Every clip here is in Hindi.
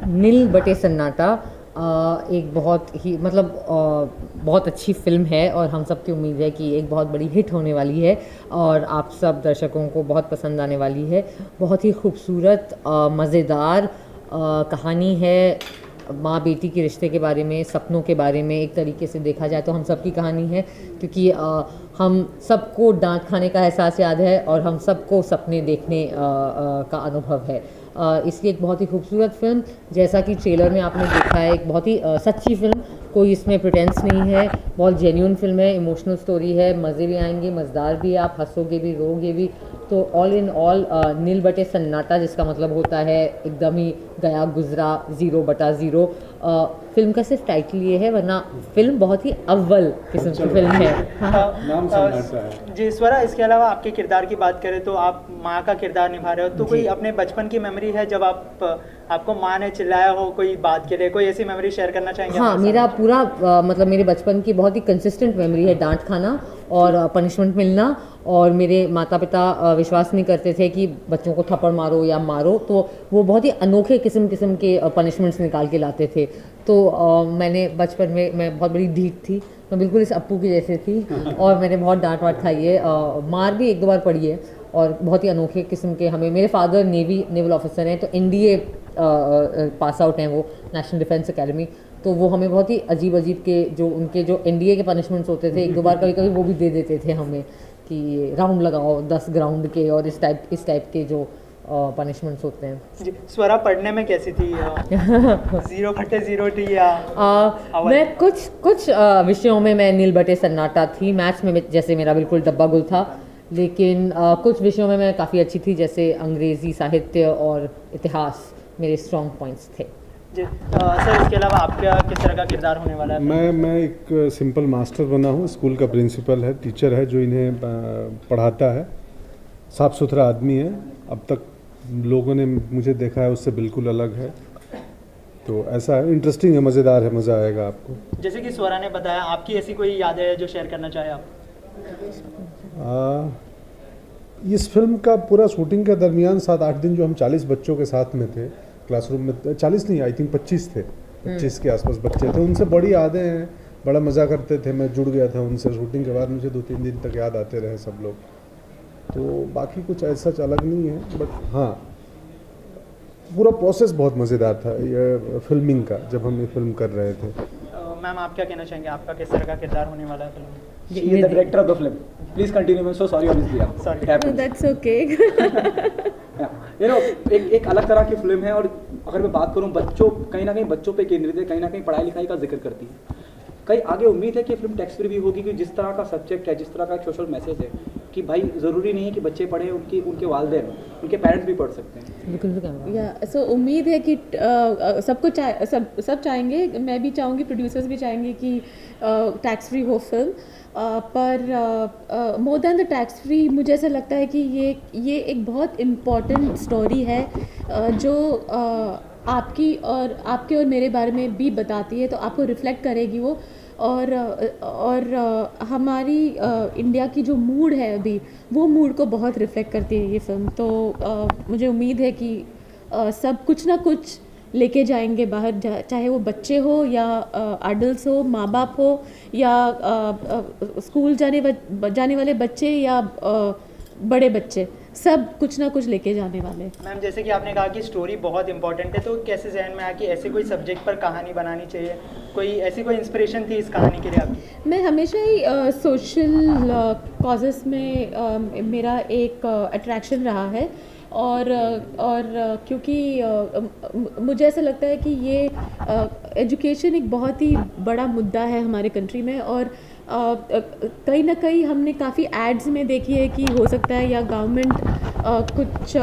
नील बटे सन्नाटा एक बहुत ही मतलब बहुत अच्छी फ़िल्म है और हम सब की उम्मीद है कि एक बहुत बड़ी हिट होने वाली है और आप सब दर्शकों को बहुत पसंद आने वाली है। बहुत ही खूबसूरत मज़ेदार कहानी है, माँ बेटी के रिश्ते के बारे में, सपनों के बारे में। एक तरीके से देखा जाए तो हम सब की कहानी है, क्योंकि हम सबको डांट खाने का एहसास याद है और हम सबको सपने देखने का अनुभव है। इसकी एक बहुत ही खूबसूरत फ़िल्म, जैसा कि ट्रेलर में आपने देखा है, एक बहुत ही सच्ची फ़िल्म, कोई इसमें प्रिटेंस नहीं है, बहुत जेन्युइन फ़िल्म है, इमोशनल स्टोरी है, मज़े भी आएंगे, मज़ेदार भी, आप हंसोगे भी, रोगे भी। तो ऑल इन ऑल नील बटे सन्नाटा, जिसका मतलब होता है एकदम ही गया गुजरा, 0/0। फिल्म का सिर्फ टाइटल ये है, वरना फिल्म बहुत ही अव्वल किस्म की फिल्म है। नाम सन्नाटा है जी स्वरा, इसके अलावा आपके किरदार की बात करें तो आप माँ का किरदार निभा रहे हो, तो कोई अपने बचपन की मेमोरी है जब आपको माँ ने चिल्लाया हो कोई बात के लिए, कोई ऐसी मेमोरी शेयर करना चाहेंगे? हाँ, मेरा पूरा मतलब मेरे बचपन की बहुत ही कंसिस्टेंट मेमोरी है डांट खाना और पनिशमेंट मिलना। और मेरे माता पिता विश्वास नहीं करते थे कि बच्चों को थप्पड़ मारो या मारो, तो वो बहुत ही अनोखे किस्म किस्म के पनिशमेंट्स निकाल के लाते थे। तो मैंने बचपन में, मैं बहुत बड़ी ढीठ थी, मैं बिल्कुल इस अप्पू की जैसे थी और मैंने बहुत डांट वाट खाई है, मार भी 1-2 बार पड़ी है। और बहुत ही अनोखे किस्म के हमें, मेरे फादर नेवल ऑफिसर हैं, तो एनडीए पास आउट हैं वो, नेशनल डिफेंस एकेडमी। तो वो हमें बहुत ही अजीब अजीब के जो उनके जो एनडीए के पनिशमेंट्स होते थे, 1-2 बार कभी कभी वो भी दे देते थे हमें कि राउंड लगाओ 10 ग्राउंड के, और इस टाइप के जो पनिशमेंट्स होते हैं। जी स्वरा, पढ़ने में कैसी थी? 0/0 थी या मैं कुछ विषयों में मैं नील बटे सन्नाटा थी। मैथ्स में जैसे मेरा बिल्कुल डब्बा गुल था, लेकिन कुछ विषयों में मैं काफ़ी अच्छी थी, जैसे अंग्रेज़ी, साहित्य और इतिहास मेरे स्ट्रॉन्ग पॉइंट्स थे। जी सर, इसके अलावा आपका किस तरह का किरदार होने वाला है? मैं एक सिंपल मास्टर बना हूँ, स्कूल का प्रिंसिपल है, टीचर है जो इन्हें पढ़ाता है, साफ सुथरा आदमी है। अब तक लोगों ने मुझे देखा है उससे बिल्कुल अलग है। तो ऐसा है, इंटरेस्टिंग है, मज़ेदार है, मज़ा आएगा आपको। जैसे कि स्वरा ने बताया, आपकी ऐसी कोई यादें हैं जो शेयर करना चाहे आप? इस फिल्म का पूरा शूटिंग के दरमियान 7-8 दिन जो हम 40 बच्चों के साथ में थे क्लासरूम में, 40 नहीं, आई थिंक 25 थे, 25 के आसपास बच्चे थे। उनसे बड़ी यादें हैं, बड़ा मज़ा करते थे, मैं जुड़ गया था उनसे। शूटिंग के बाद मुझे 2-3 दिन तक याद आते रहे सब लोग। तो बाकी कुछ ऐसा अलग नहीं है, बट हाँ, पूरा प्रोसेस बहुत मज़ेदार था ये फिल्मिंग का, जब हम ये फिल्म कर रहे थे। मैम, आप क्या कहना चाहेंगे, आपका किस तरह का किरदार होने वाला है फिल्म में? She is the director of the film. Please continue. I'm so sorry, obviously. Sorry. It happens. That's okay. Yeah. You know, एक अलग तरह की फिल्म है। और अगर मैं बात करूं, बच्चों, कहीं ना कहीं बच्चों पे केंद्रित है, कहीं ना कहीं पढ़ाई लिखाई का जिक्र करती है। कहीं आगे उम्मीद है कि फिल्म टैक्स फ्री भी होगी, कि जिस तरह का सब्जेक्ट है, जिस तरह का सोशल मैसेज है, कि भाई ज़रूरी नहीं है कि बच्चे पढ़ें, उनके वालिदैन, उनके पेरेंट्स भी पढ़ सकते हैं। या सो उम्मीद है कि सब चाहेंगे, मैं भी चाहूँगी, प्रोड्यूसर्स भी चाहेंगे कि टैक्स फ्री हो फिल्म। पर more than the tax free, मुझे ऐसा लगता है कि ये एक बहुत इम्पॉर्टेंट स्टोरी है, जो आपके और मेरे बारे में भी बताती है, तो आपको रिफ्लेक्ट करेगी वो। और हमारी इंडिया की जो मूड है अभी, वो मूड को बहुत रिफ्लेक्ट करती है ये फिल्म। तो मुझे उम्मीद है कि सब कुछ ना कुछ लेके जाएंगे बाहर, चाहे वो बच्चे हो या एडल्ट्स हो, माँ बाप हो, या स्कूल जाने वाले बच्चे या बड़े बच्चे, सब कुछ ना कुछ लेके जाने वाले। मैम, जैसे कि आपने कहा कि स्टोरी बहुत इंपॉर्टेंट है, तो कैसे जहन में आया कि ऐसे कोई सब्जेक्ट पर कहानी बनानी चाहिए? कोई इंस्पिरेशन थी इस कहानी के लिए आपकी? मैं हमेशा ही सोशल कॉजेस में मेरा एक अट्रैक्शन रहा है। और क्योंकि मुझे ऐसा लगता है कि ये एजुकेशन एक बहुत ही बड़ा मुद्दा है हमारे कंट्री में। और कहीं ना कहीं हमने काफ़ी एड्स में देखी है कि हो सकता है या गवर्नमेंट कुछ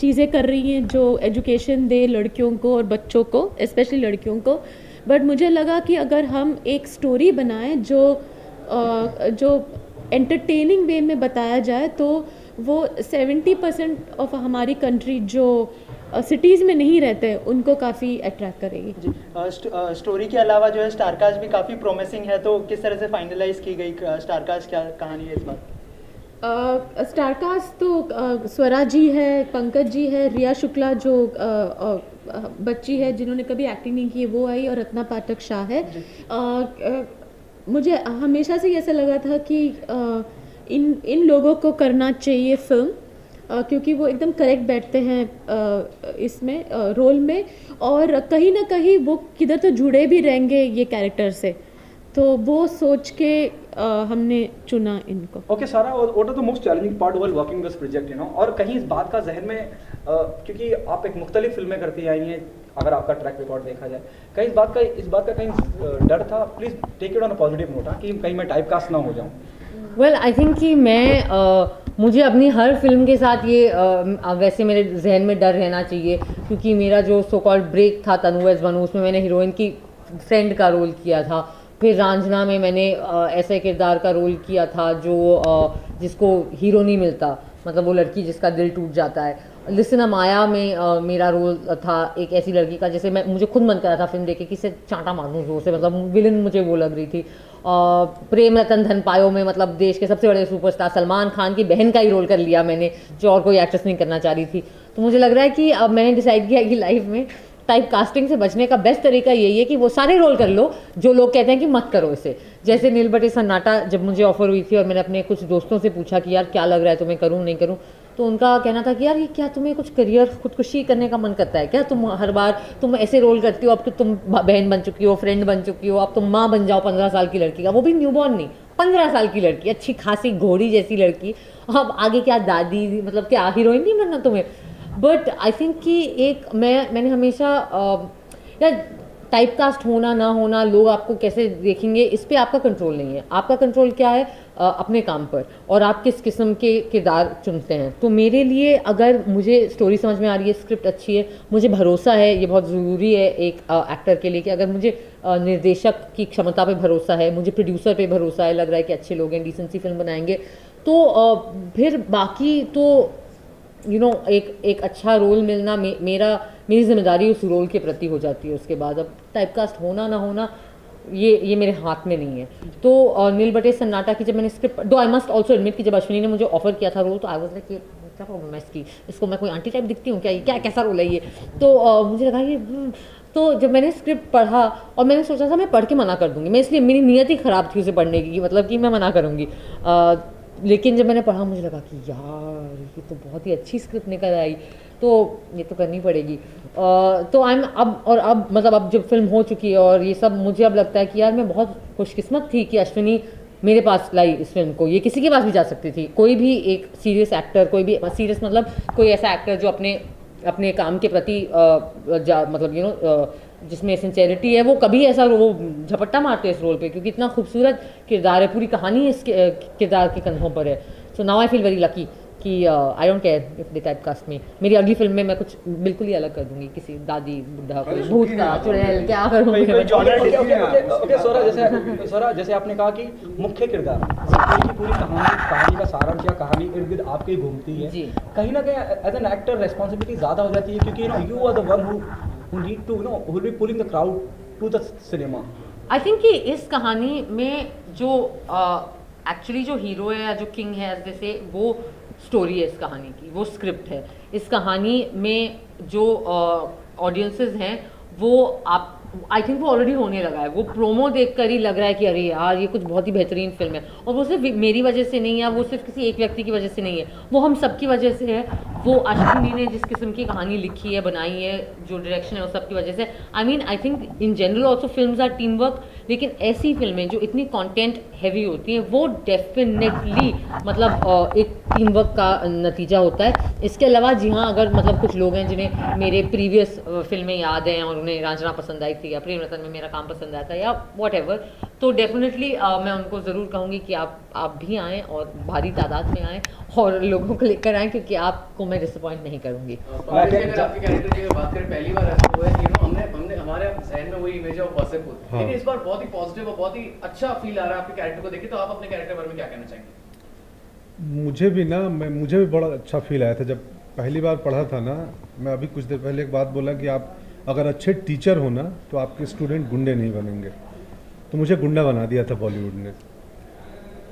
चीज़ें कर रही हैं जो एजुकेशन दे लड़कियों को और बच्चों को, स्पेशली लड़कियों को। बट मुझे लगा कि अगर हम एक स्टोरी बनाएं जो एंटरटेनिंग वे में बताया जाए, तो वो 70% ऑफ हमारी कंट्री जो सिटीज़ में नहीं रहते उनको काफ़ी अट्रैक्ट करेगी। जी, स्टोरी के अलावा जो है स्टारकास्ट भी काफ़ी प्रोमिसिंग है, तो किस तरह से फाइनलाइज की गई स्टारकास्ट, क्या कहानी है इस बात? स्टारकास्ट तो स्वरा जी है, पंकज जी है, रिया शुक्ला जो बच्ची है जिन्होंने कभी एक्टिंग नहीं की वो आई, और रत्ना पाठक शाह है। मुझे हमेशा से ऐसा लगा था कि इन लोगों को करना चाहिए फिल्म, क्योंकि वो एकदम करेक्ट बैठते हैं इसमें रोल में, और कहीं ना कहीं वो किधर तो जुड़े भी रहेंगे ये कैरेक्टर से, तो वो सोच के हमने चुना इनको। Okay Sara, what are the most challenging part while working this project, you know, और कहीं इस बात का जहन में क्योंकि आप एक मुख्तलिफ फिल्में करती आई हैं, अगर आपका ट्रैक रिकॉर्ड देखा जाए, कहीं इस बात का कहीं डर था, please take it on a positive note, कि कहीं मैं टाइपकास्ट ना हो जाऊं। वेल आई थिंक कि मैं मुझे अपनी हर फिल्म के साथ ये वैसे मेरे जहन में डर रहना चाहिए, क्योंकि मेरा जो सो कॉल्ड ब्रेक था तनु एज बनू, उसमें मैंने हीरोइन की फ्रेंड का रोल किया था। फिर रांझना में मैंने ऐसे किरदार का रोल किया था जो जिसको हीरो नहीं मिलता, मतलब वो लड़की जिसका दिल टूट जाता है। लिसन माया में मेरा रोल था एक ऐसी लड़की का जैसे मुझे खुद मन कर रहा था फिल्म देख के कि इसे चांटा मार दूँ जोर से, मतलब विलन मुझे वो लग रही थी। प्रेम रतन धन पायो में मतलब देश के सबसे बड़े सुपरस्टार सलमान खान की बहन का ही रोल कर लिया मैंने, जो और कोई एक्ट्रेस नहीं करना चाह रही थी। तो मुझे लग रहा है कि अब मैंने डिसाइड किया कि लाइफ में टाइप कास्टिंग से बचने का बेस्ट तरीका यही है कि वो सारे रोल कर लो जो लोग कहते हैं कि मत करो इसे। जैसे नील बटे सन्नाटा जब मुझे ऑफर हुई थी और मैंने अपने कुछ दोस्तों से पूछा कि यार क्या लग रहा है तुम्हें, करूँ नहीं करूँ, तो उनका कहना था कि यार ये क्या तुम्हें कुछ करियर खुदकुशी करने का मन करता है क्या, तुम हर बार तुम ऐसे रोल करती हो, अब तो तुम बहन बन चुकी हो, फ्रेंड बन चुकी हो, अब तुम माँ बन जाओ 15 साल की लड़की का, वो भी न्यूबॉर्न नहीं 15 साल की लड़की, अच्छी खासी घोड़ी जैसी लड़की, अब आगे क्या दादी, मतलब क्या हीरोइन नहीं बनना तुम्हें। बट आई थिंक कि एक मैंने हमेशा यार टाइपकास्ट होना ना होना, लोग आपको कैसे देखेंगे, इस पे आपका कंट्रोल नहीं है। आपका कंट्रोल क्या है, अपने काम पर, और आप किस किस्म के किरदार चुनते हैं। तो मेरे लिए अगर मुझे स्टोरी समझ में आ रही है, स्क्रिप्ट अच्छी है, मुझे भरोसा है, ये बहुत ज़रूरी है एक एक्टर के लिए कि अगर मुझे निर्देशक की क्षमता पे भरोसा है, मुझे प्रोड्यूसर पे भरोसा है, लग रहा है कि अच्छे लोग हैं, डिसेंसी फिल्म बनाएंगे, तो फिर बाकी तो एक अच्छा रोल मिलना मेरी जिम्मेदारी उस रोल के प्रति हो जाती है। उसके बाद अब टाइपकास्ट होना ना होना ये मेरे हाथ में नहीं है। तो नील बटे सन्नाटा की जब मैंने स्क्रिप्ट, दो आई मस्ट ऑल्सो एडमिट कि जब अश्विनी ने मुझे ऑफर किया था रोल, तो आई वाज लाइक क्या प्रॉब्लम है इसको मैं कोई आंटी टाइप दिखती हूँ क्या, ये क्या कैसा रोल है ये। तो मुझे लगा ये तो जब मैंने स्क्रिप्ट पढ़ा और मैंने सोचा था मैं पढ़ के मना कर दूंगी, मैं इसलिए मेरी नीयत ही ख़राब थी उसे पढ़ने की, मतलब कि मैं मना करूँगी, लेकिन जब मैंने पढ़ा मुझे लगा कि यार ये तो बहुत ही अच्छी स्क्रिप्ट निकल आई, तो ये तो करनी पड़ेगी। तो आई एम अब मतलब अब जब फिल्म हो चुकी है और ये सब, मुझे अब लगता है कि यार मैं बहुत खुशकिस्मत थी कि अश्विनी मेरे पास लाई इस फिल्म को। ये किसी के पास भी जा सकती थी, कोई भी एक सीरियस एक्टर, कोई भी सीरियस मतलब कोई ऐसा एक्टर जो अपने काम के प्रति मतलब जिसमें सिंसेरिटी है, वो कभी ऐसा वो झपट्टा मारते हैं इस रोल पे, क्योंकि इतना खूबसूरत किरदार है, पूरी कहानी इस किरदार के कंधों पर है। So now I feel very lucky कि I don't care if they type cast me. मेरी अगली फिल्म में मैं कुछ बिल्कुल ही अलग कर दूंगी, किसी दादी बुढ़ा कोई भूत का चुड़ैल क्या करूँगी। ओके सोरा, जैसे आपने कहा कि मुख्य किरदार की पूरी कहानी का सारांश या कहानी इर्द गिर्द आपके ही घूमती है, कहीं ना कहीं एज एन एक्टर रेस्पॉन्सिबिलिटी ज़्यादा हो जाती है, क्योंकि you are the one who need to who will be pulling the crowd to the cinema. I think कि इस कहानी में जो एक्चुअली जो हीरो है या जो किंग है एज जैसे, वो स्टोरी है इस कहानी की, वो स्क्रिप्ट है। इस कहानी में जो ऑडियंसेस हैं वो आई थिंक वो ऑलरेडी होने लगा है, वो प्रोमो देखकर ही लग रहा है कि अरे यार ये कुछ बहुत ही बेहतरीन फिल्म है। और वो सिर्फ मेरी वजह से नहीं है, वो सिर्फ किसी एक व्यक्ति की वजह से नहीं है, वो हम सबकी वजह से है। वो अश्विनी ने जिस किस्म की कहानी लिखी है, बनाई है, जो डायरेक्शन है, वो सबकी वजह से। I think in general also films are team work, लेकिन ऐसी फिल्में जो इतनी कंटेंट हैवी होती हैं वो डेफिनेटली मतलब एक टीम वर्क का नतीजा होता है। इसके अलावा जी हाँ, अगर मतलब कुछ लोग हैं जिन्हें मेरे प्रीवियस फिल्में याद हैं और उन्हें रांझना पसंद आई थी या प्रेम रतन में मेरा काम पसंद आया था या व्हाटएवर, तो डेफिनेटली मैं उनको ज़रूर कहूँगी कि आप भी आएँ और भारी तादाद में आएँ और लोगों को लेकर आएँ, क्योंकि आपको मैं डिसअपॉइंट नहीं करूँगी। अगर आपके कैरेक्टर की बात करें, पहली बार ऐसा हुआ है कि हमने हमारे जहन में वही इमेज ऑफ वासिफ होती है, लेकिन इस बार बहुत ही पॉजिटिव और बहुत ही अच्छा फील आ रहा है आपके कैरेक्टर को देख के। तो आप अपने कैरेक्टर बारे में क्या कहना चाहेंगे? मुझे भी बड़ा अच्छा फील आया था जब पहली बार पढ़ा था ना। मैं अभी कुछ देर पहले एक बात बोला कि आप अगर अच्छे टीचर हो ना तो आपके स्टूडेंट गुंडे नहीं बनेंगे, तो मुझे गुंडा बना दिया था बॉलीवुड ने।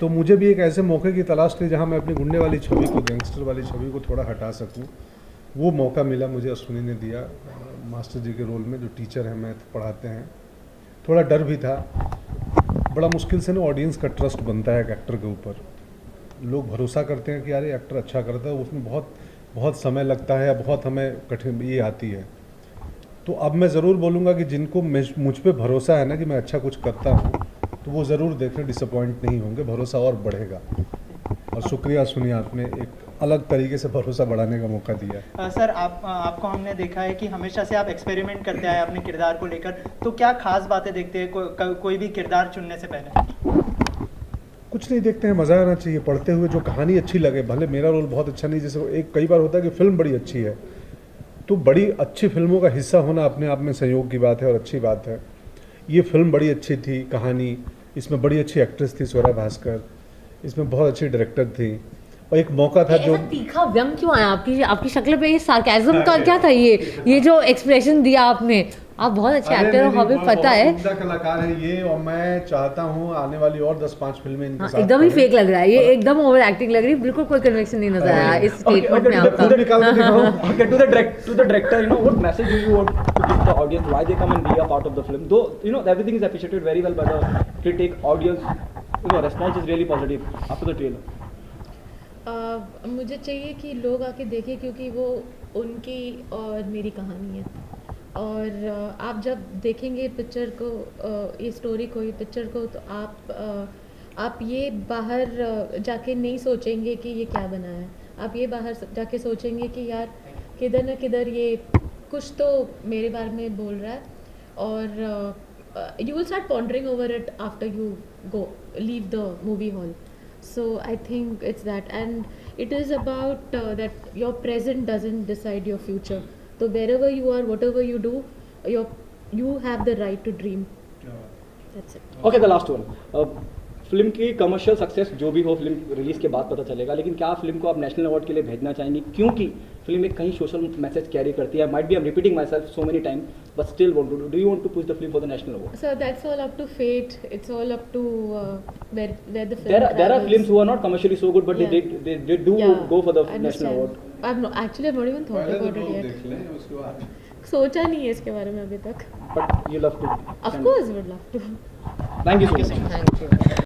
तो मुझे भी एक ऐसे मौके की तलाश थी जहाँ मैं अपनी गुंडे वाली छवि को, गैंगस्टर वाली छवि को थोड़ा हटा सकूँ। वो मौका मिला मुझे, अश्विनी ने दिया मास्टर जी के रोल में, जो टीचर हैं, मैथ पढ़ाते हैं। थोड़ा डर भी था, बड़ा मुश्किल से ना ऑडियंस का ट्रस्ट बनता है एक एक्टर के ऊपर। लोग भरोसा करते हैं कि यार ये एक्टर अच्छा करता है, उसमें बहुत समय लगता है, बहुत हमें कठिन ये आती है। तो अब मैं ज़रूर बोलूँगा कि जिनको मुझ पे भरोसा है ना कि मैं अच्छा कुछ करता हूँ, तो वो ज़रूर देखें, डिसअपॉइंट नहीं होंगे, भरोसा और बढ़ेगा। और शुक्रिया सुनी, आपने एक अलग तरीके से भरोसा बढ़ाने का मौका दिया। सर आपको हमने देखा है कि हमेशा से आप एक्सपेरिमेंट करते आए अपने किरदार को लेकर, तो क्या खास बातें देखते हैं कोई भी किरदार चुनने से पहले? कुछ नहीं देखते हैं, मज़ा आना चाहिए पढ़ते हुए, जो कहानी अच्छी लगे। भले मेरा रोल बहुत अच्छा नहीं, जैसे एक कई बार होता है कि फिल्म बड़ी अच्छी है, तो बड़ी अच्छी फिल्मों का हिस्सा होना अपने आप में संयोग की बात है और अच्छी बात है। ये फिल्म बड़ी अच्छी थी, कहानी, इसमें बड़ी अच्छी एक्ट्रेस थी स्वरा भास्कर, इसमें बहुत अच्छी डायरेक्टर थी, और एक मौका था जो तीखा व्यंग क्यों आया आपकी शक्ल पे? ये सार्केज्म का क्या था? ये जो एक्सप्रेशन दिया आपने, आप बहुत अच्छे एक्टर हो, हमें पता है। उम्दा कलाकार है ये, और मैं चाहता हूँ आने वाली और 10-5 फिल्में इनके साथ एकदम ही करूं। फेक लग रहा है ये, एकदम ओवर एक्टिंग लग रही है, बिल्कुल कोई कन्विक्शन नहीं नजर आया इस स्टेटमेंट में आपका। खुद निकाल के दिखाओ। Okay, to the director, you know, what message do you want to give the audience? Why they come and be a part of the film? Though, you know, everything is appreciated very well by the critic, audience. You know, response is really positive after the trailer. मुझे चाहिए कि लोग आके देखें, क्योंकि वो उनकी और मेरी कहानी है। और आप जब देखेंगे पिक्चर को, ये स्टोरी को, ये पिक्चर को, तो आप ये बाहर जाके नहीं सोचेंगे कि ये क्या बना है। आप ये बाहर जाके सोचेंगे कि यार किधर न किधर ये कुछ तो मेरे बारे में बोल रहा है। और you will start pondering over it after you go leave the movie hall. So I think it's that, and it is about that your present doesn't decide your future. So wherever you are, whatever you do, you have the right to dream. That's it. Okay, the last one. Film की कमर्शियल सक्सेस जो भी हो, फिल्म रिलीज के बाद पता चलेगा, लेकिन क्या फिल्म को आप नेशनल अवार्ड के लिए भेजना चाहेंगे? क्योंकि फिल्म एक कहीं सोशल मैसेज कैरी करती है। Might be I am repeating my self so many time, but still want to do you want to push the film for the national award? So that's all up to fate. It's all up to where the film There are travels. films who are not commercially so good, but Yeah. they do Yeah, go for the I national understand. award. I've not even thought about it yet. सोचा नहीं है इसके बारे में अभी तक. But you love to. Of course, would love to. Thank you so much. Thank you.